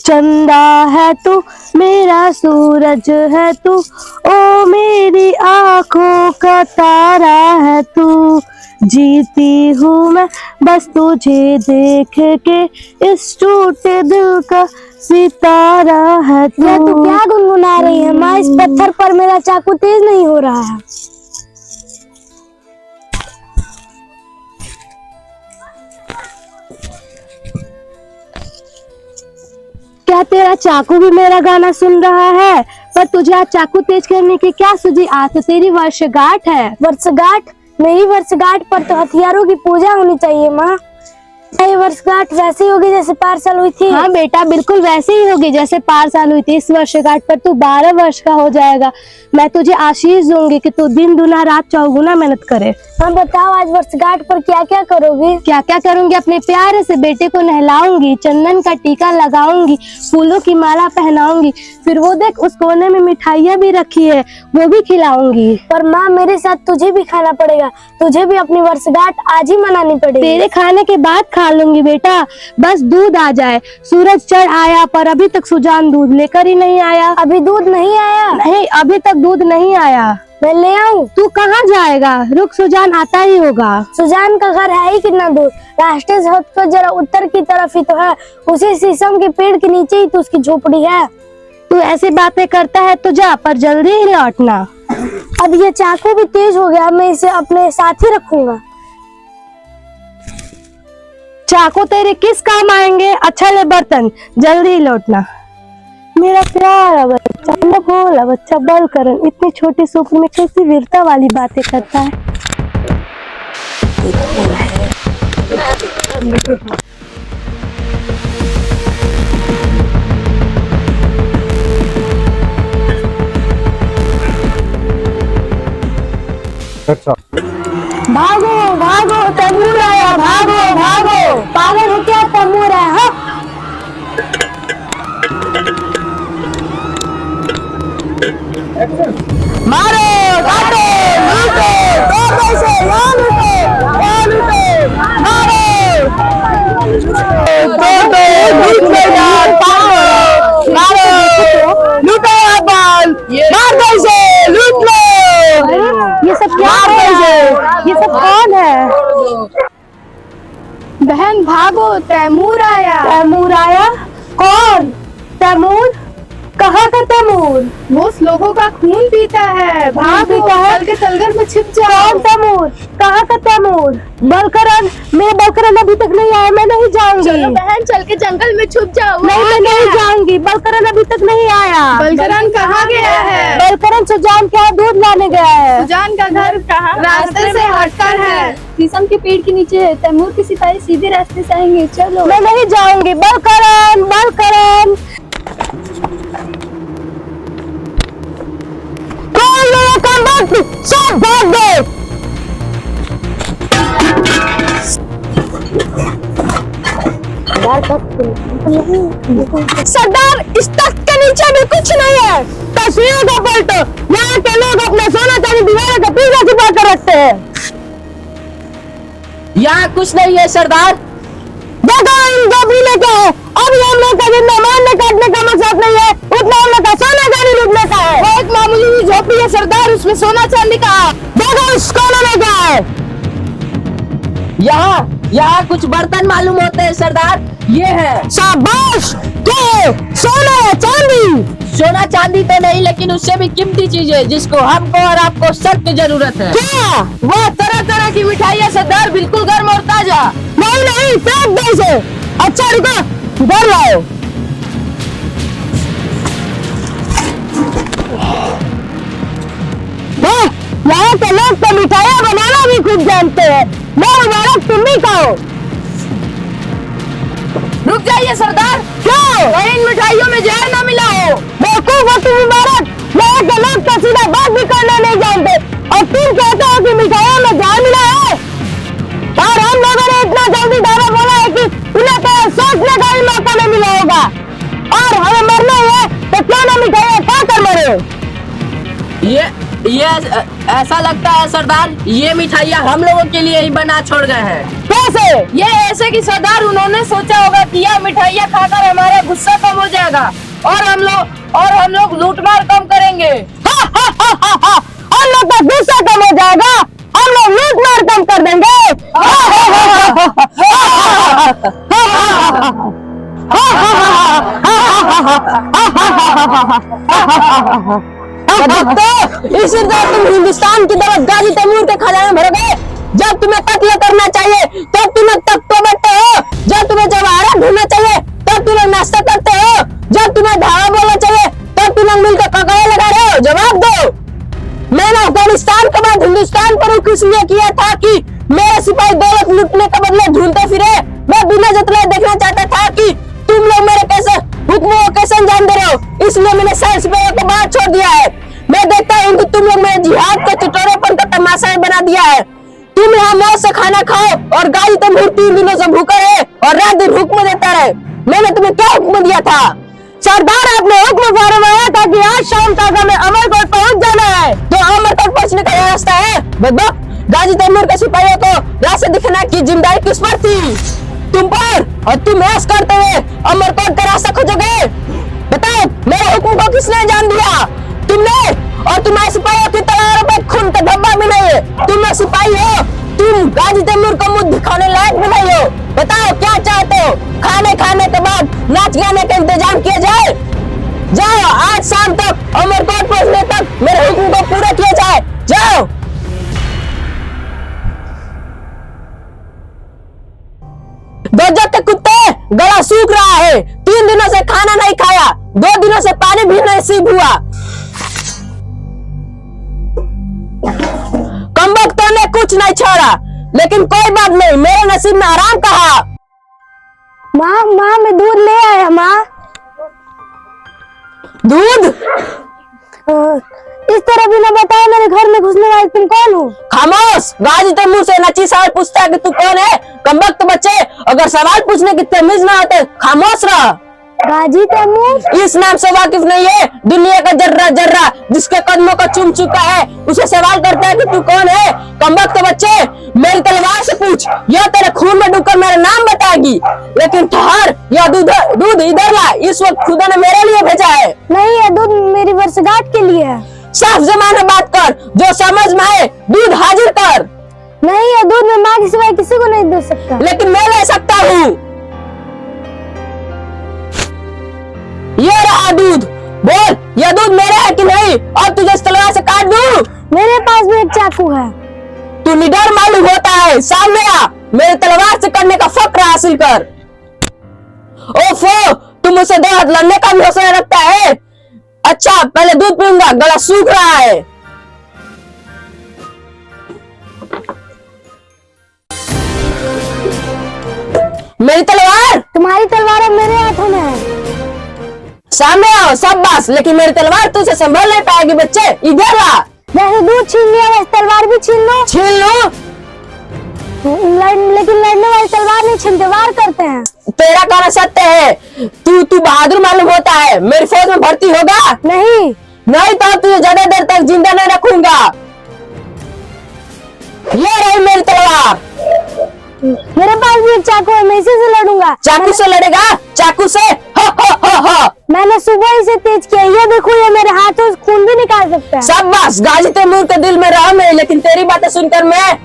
चंदा है तू, मेरा सूरज है तू, ओ मेरी आंखों का तारा है तू। जीती हूँ मैं बस तुझे देख के, इस टूटे दिल का सितारा है तू। मैं तो क्या गुनगुना रही है माँ, इस पत्थर पर मेरा चाकू तेज नहीं हो रहा है। क्या तेरा चाकू भी मेरा गाना सुन रहा है? पर तुझे आज चाकू तेज करने की क्या सूझी? आज तो तेरी वर्षगांठ है। वर्षगांठ? मेरी वर्षगांठ पर तो हथियारों की पूजा होनी चाहिए माँ। ये वर्षगांठ वैसी होगी जैसे 5 साल हुई थी। हाँ बेटा, बिल्कुल वैसे ही होगी जैसे 5 साल हुई थी। इस वर्षगांठ पर तू 12 वर्ष का हो जाएगा। मैं तुझे आशीष दूंगी कि तू दिन दुना रात चौगुना मेहनत करे। हाँ बताओ, आज वर्षगांठ पर क्या क्या करोगी? क्या क्या करूंगी? अपने प्यारे से बेटे को नहलाऊंगी, चंदन का टीका लगाऊंगी, फूलों की माला पहनाऊंगी। फिर वो देख, उस कोने में मिठाइयाँ भी रखी है, वो भी खिलाऊंगी। पर माँ, मेरे साथ तुझे भी खाना पड़ेगा। तुझे भी अपनी वर्षगांठ आज ही मनानी पड़ेगी। तेरे खाने के बाद खा लूंगी बेटा, बस दूध आ जाए। सूरज चढ़ आया पर अभी तक सुजान दूध लेकर ही नहीं आया। अभी दूध नहीं आया? नहीं, अभी तक दूध नहीं आया। मैं ले आऊं? तू कहाँ जाएगा? रुक, सुजान आता ही होगा। सुजान का घर है ही कितना दूर। राष्ट्रीय सड़क तो जरा उत्तर की तरफ ही तो है। उसी शीशम के पेड़ के नीचे ही तो उसकी झोपड़ी है। तू ऐसी बातें करता है तो जा, पर जल्दी ही लौटना। अब ये चाकू भी तेज हो गया, मैं इसे अपने साथ ही रखूंगा। चाकू तेरे किस काम आएंगे? अच्छा ले बर्तन, जल्दी ही लौटना। मेरा प्यारा बच्चा, मेरा भोला बच्चा बलकरण इतनी छोटी सी उम्र में कैसी वीरता वाली बातें करता है। भागो भागो तैमूर आया, भागो भागो। पागल हो क्या? तैमूर आया। हाँ? मारो, काटो, लूटो, दो पैसे, यहाँ लूटो, यहाँ लूटो, मारो, मारो, लूटो बाल, मार पैसे, लूट लो। ये सब क्या है? ये सब कौन है? बहन भागो, तैमूर आया। तैमूर आया? कौन तैमूर? कहाँ का तैमूर? वो उस लोगों का खून पीता है। भागो, पीता है? चल के तलगर में छिप जाओ। कौन तैमूर? कहाँ का तैमूर? बलकरण, मेरे बलकरण अभी तक नहीं आया, मैं नहीं जाऊंगी। चलो बहन, चल के जंगल में छुप जाओ। नहीं, मैं नहीं जाऊंगी, बलकरण अभी तक नहीं आया। बलकरण कहाँ गया है? बलकरण सुजान के यहाँ दूध लाने गया है। सुजान का घर कहाँ? रास्ते से हटकर है। शीशम के पेड़ के नीचे है। तैमूर के सिपाही सीधे रास्ते से आएंगे। चलो। मैं नहीं जाऊंगी। बलकरण, बलकरण, सब भाग गए। सरदार, इस तख्त के नीचे भी कुछ नहीं है। तस्वीरों का पलटो। यहाँ के लोग अपने सोना चांदी दीवारों का पीछे छुपा कर रखते हैं। यहाँ कुछ नहीं है सरदार। देखो, इन झोपड़ी क्या है। अब हम लोग का जिंदा मारने काटने का मकसद नहीं है, उतना हम लोग का सोना चांदी लूटने का है। वो एक मामूली सी झोपड़ी है सरदार, उसमें सोना चांदी का है। देखो उस कोने में क्या है। यहाँ कुछ बर्तन मालूम होते हैं सरदार। ये है। शाबाश। क्या? सोना या चांदी? सोना चांदी तो नहीं, लेकिन उससे भी कीमती चीज है जिसको हमको और आपको सख्त जरूरत है। क्या? वह तरह तरह की मिठाई है सरदार, बिल्कुल गर्म और ताजा। नहीं नहीं, फेंक दो इसे। अच्छा रुको, इधर लाओ। यहाँ के लोग तो मिठाइयाँ बनाना भी खूब जानते हैं। मैं मुबारक तुम ही कहो। रुक जाइए सरदार। क्यों? इन मिठाइयों में जहर न मिला हो। बेवकूफ हो तुम मुबारक। यहाँ के लोग तो सीधा बात भी करना नहीं जानते, और तुम कहते हो कि मिठाइयों में जहर मिला है। और हम लोगों ने इतना जल्दी दावा बोला है कि उन्हें तो सोचने का ही मौका नहीं मिला होगा। और हमें मरना है तो क्यों ना मिठाइयाँ खाकर मरे। ये ऐसा लगता है सरदार, ये मिठाइयाँ हम लोगों के लिए ही बना छोड़ गए हैं। क्या? कैसे? ये ऐसे कि सरदार उन्होंने सोचा होगा कि यह मिठाइयाँ खाकर हमारा गुस्सा कम हो जाएगा और हम लोग लूटमार कम करेंगे। हम लोग का गुस्सा कम हो जाएगा, हम लोग लूट मार कम कर देंगे। इसी तरह तुम हिंदुस्तान की तरफ गाजी तैमूर के खजाने भरोगे। जब तुम्हें कत्ल करना चाहिए तब तुम्हें तख्तों बैठते हो, जब तुम्हें जवाहरात ढूंढना चाहिए तब तुम लोग नाश्ता करते हो, जब तुम्हें धावा बोलना चाहिए तब तुम लोग मिलकर ककाए लगा रहे हो। जवाब दो। मैंने अफगानिस्तान के बाद हिंदुस्तान पर रुख इसलिए किया था कि मेरे सिपाही दौलत लूटने का बदले ढूंढते फिरे। मैं बिना जतलाए देखना चाहता था कि तुम लोग मेरे कैसे हुक्मों को कैसे अंजाम दे रहे हो, इसलिए मैंने सारे सिपाहियों को बाहर छोड़ दिया है। मैं देखता हूँ कि तुम लोग मेरे जिहाद के चटोरेपन का तमाशा बना दिया है। तुम यहाँ मौज से खाना खाओ और गाजी तैमूर 3 दिनों से भूखा रहे और रात दिन हुक्म देता रहे। मैंने तुम्हें क्या हुक्म दिया था? सरदार, आपने हुक्म फरमाया था कि आज शाम तक हमें अमरकोट पहुंच जाना है। तो अमरकोट पहुंचने का रास्ता है बदबक। गाजी तैमूर के सिपाहियों को रास्ता दिखाना की जिम्मेदारी किस पर थी? तुम पर। और तुम ऐश करते हुए अमरकोट का रास्ता खोजोगे। बताओ, मेरे हुक्म को किसने अंजाम दिया? तुमने। और तुम्हारे सिपाहियों की तलवारों पे खून का धब्बा भी नहीं है। तुम सिपाही हो, तुम गाजी तैमूर को मुंह दिखाने लायक भी नहीं हो। बताओ क्या चाहते हो? खाने के बाद नाच गाने का इंतजाम किया जाए। जाओ, आज शाम तक अमरकोट पहुंचने तक मेरे हुक्म को पूरा किया जाए। जाओ। गजब के कुत्ते, गला सूख रहा है। 3 दिनों से खाना नहीं खाया, 2 दिनों से पानी भी नसीब हुआ। कमबख्तों ने कुछ नहीं छोड़ा, लेकिन कोई बात नहीं, मेरे नसीब में आराम कहा। माँ मैं दूध ले आया माँ। दूध? इस तरह बिना बताए मेरे घर में घुसने वाले तुम कौन हो? खामोश। गाजी तैमूर से नची सवाल पूछता है कि तू कौन है? कमबख्त बच्चे, अगर सवाल पूछने की तमीज ना आते खामोश रह। गाजी तैमूर? इस नाम से वाकिफ नहीं है? दुनिया का जर्रा जर्रा जिसके कदमों को चुम चुका है उसे सवाल करता है कि तू कौन है? कमबख्त बच्चे, मेरी तलवार से पूछ, यह तेरे खून में डूबकर मेरा नाम बताएगी। लेकिन ठहर, यह दूध इधर ला, इस वक्त खुदा ने मेरे लिए भेजा है। नहीं, यह दूध मेरी वर्षगांठ के लिए है। साफ ज़बान में बात कर, जो समझ में आए दूध हाजिर कर। नहीं, यह दूध मैं माँ के सिवाय किसी को नहीं दे सकता। लेकिन मैं ले सकता हूँ। ये रहा दूध। बोल, यह दूध मेरा है कि नहीं? और तुझे इस तलवार से काट दूं? मेरे पास भी एक चाकू है। तू निडर मालूम होता है, सामने आ, मेरी तलवार से करने का फक्र हासिल कर। ओफो, तुम मुझसे 2 हाथ लड़ने का भी हौसला रखता है? अच्छा, पहले दूध पीऊंगा, गला सूख रहा है। मेरी तलवार? तुम्हारी तलवार अब मेरे हाथों में है। सामने आओ, शाबाश। लेकिन मेरी तलवार तुझसे संभल नहीं पाएगी बच्चे, इधर ला। जैसे दूध छीन लिया वैसे तलवार भी छीन लो। छीन लो? लेकिन लड़ने वाली तलवार नहीं छीनते, वार करते हैं। तेरा कहना सत्य है। तू बहादुर मालूम होता है। मेरी फौज में भर्ती होगा? नहीं तो तुझे ज्यादा देर तक जिंदा नहीं रखूंगा। ये रही मेरी तलवार। मेरे पास भी एक चाकू है, मैं इसी से लड़ूंगा। चाकू से लड़ेगा? चाकू से? हो। मैंने सुबह ही से तेज किया। ये देखो, ये मेरे हाथों से खून भी निकाल सकता है। शाबाश। गाजी तैमूर के दिल में रहा मैं, लेकिन तेरी बातें सुनकर मैं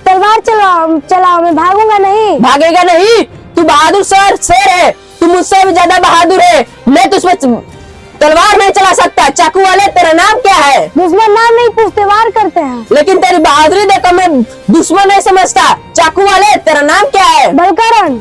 तलवार चलाओ, मैं भागूंगा नहीं। भागेगा नहीं? तू बहादुर शेर है। तू मुझसे भी ज्यादा बहादुर है। मैं तुझमें तलवार नहीं चला सकता। चाकू वाले, तेरा नाम क्या है? दुश्मन नाम नहीं पूछते, वार करते हैं। लेकिन तेरी बहादुरी देखो मैं दुश्मन नहीं समझता। चाकू वाले, तेरा नाम क्या है? बलकरण।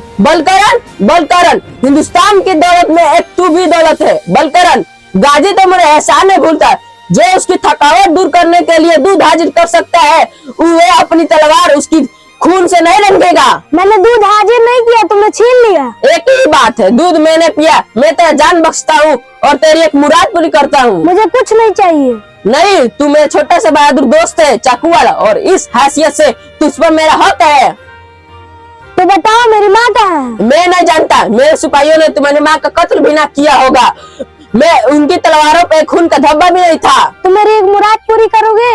बलकरण। हिंदुस्तान की दौलत में एक तू भी दौलत है। बलकरण, गाजी तैमूर एहसान नहीं भूलता। जो उसकी थकावट दूर करने के लिए दूध हाजिर कर सकता है, वह अपनी तलवार उसकी खून से नहीं रंगेगा। मैंने दूध हाजिर नहीं किया, तुमने छीन लिया। एक ही बात है, दूध मैंने पिया। मैं तेरा जान बख्शता हूँ और तेरी एक मुराद पूरी करता हूँ। मुझे कुछ नहीं चाहिए। नहीं, तू मेरे छोटे से बहादुर दोस्त है चाकू वाला, और इस हैसियत से तुझ पर मेरा हक है। तो बताओ, मेरी माँ कहाँ है? मैं नहीं जानता। मेरे सिपाहियों ने तुम्हारी माँ का कत्ल भी ना किया होगा। मैं उनकी तलवारों पे खून का धब्बा भी नहीं था। तुम मेरी एक मुराद पूरी करोगे?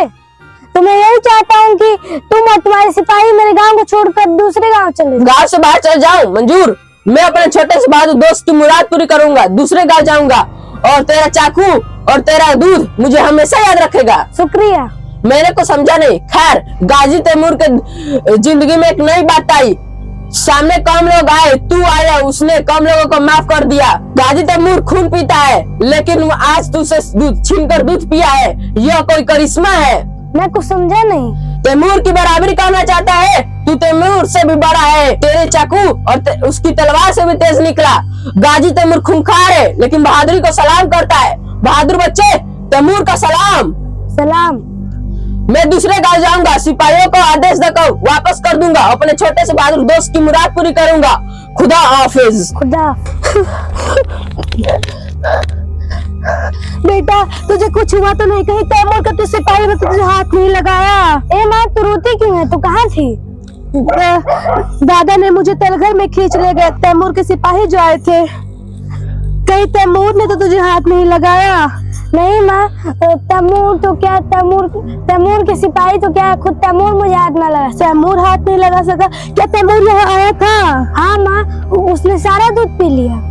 तो मैं यही चाहता हूँ कि तुम और तुम्हारे सिपाही मेरे गांव को छोड़कर दूसरे गांव चले जाओ। गांव से बाहर चल जाऊं मंजूर, मैं अपने छोटे से बहादुर दोस्त की मुराद पूरी करूंगा, दूसरे गांव जाऊंगा और तेरा चाकू और तेरा दूध मुझे हमेशा याद रखेगा। शुक्रिया। मैंने को समझा नहीं। खैर, गाजी तैमूर के जिंदगी में एक नई बात आई। सामने कम लोग आए, तू आया, उसने कम लोगों को माफ कर दिया। गाजी तैमूर खून पीता है, लेकिन आज तू से दूध छीनकर दूध पिया है, यह कोई करिश्मा है। मैं कुछ समझा नहीं। तैमूर की बराबरी करना चाहता है, तू तैमूर से भी बड़ा है। तेरे चाकू और उसकी तलवार से भी तेज निकला। गाजी तैमूर खूंखार है, लेकिन बहादुरी को सलाम करता है। बहादुर बच्चे, तैमूर का सलाम। सलाम। मैं दूसरे गांव जाऊंगा, सिपाहियों को आदेश देकर वापस कर दूंगा, अपने छोटे से बहादुर दोस्त की मुराद पूरी करूंगा। खुदा हाफिज। खुदा। बेटा तुझे कुछ हुआ तो नहीं? कहीं तैमूर का तुझसे सिपाही ने तुझे हाथ नहीं लगाया? ए माँ, तू रोती क्यों है? तू कहाँ थी? दादा ने मुझे तलघर में खींच ले गए, तैमूर के सिपाही जो आए थे। कहीं तैमूर ने तो तुझे हाथ नहीं लगाया? नहीं माँ, तैमूर तो क्या, तैमूर के सिपाही तो क्या, खुद तैमूर मुझे हाथ ना लगा। तैमूर हाथ नहीं लगा सका? क्या तैमूर यहाँ आया था? हाँ माँ, उसने सारा दूध पी लिया।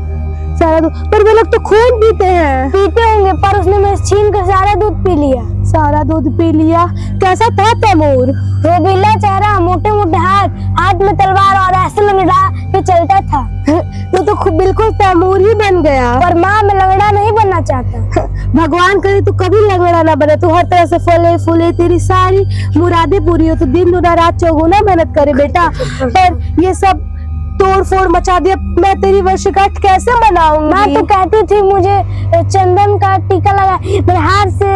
सारा दूध? पर वो लोग तो खून पीते हैं। पीते होंगे, पर उसने मेरे छीन कर सारा दूध पी लिया। सारा दूध पी लिया? कैसा था तैमूर? रोबीला चेहरा, मोटे मोटे हाथ में तलवार, और ऐसे लंगड़ा के चलता था। तो खूब बिल्कुल तैमूर ही बन गया। पर माँ, मैं लंगड़ा नहीं बनना चाहता। भगवान करे तू कभी लंगड़ा ना बने, तू हर तरह से फले फूले, तेरी सारी मुरादें पूरी हो, तू दिन दुना रात चौगुना मेहनत करे बेटा। पर ये सब तोड़ फोड़ मचा दिया, मैं तेरी वर्षगांठ कैसे मनाऊंगी? माँ तो कहती थी मुझे चंदन का टीका लगा, मेरे हाथ से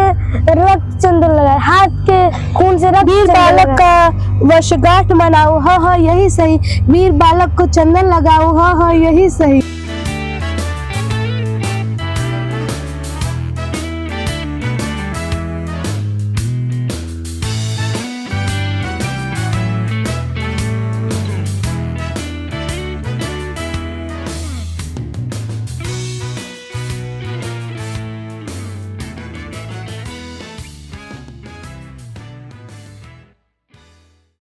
रक्त चंदन लगा, हाथ के खून से रक्त। वीर बालक का वर्षगांठ मनाऊं, हाँ हाँ यही सही। वीर बालक को चंदन लगाऊं, हाँ हाँ यही सही।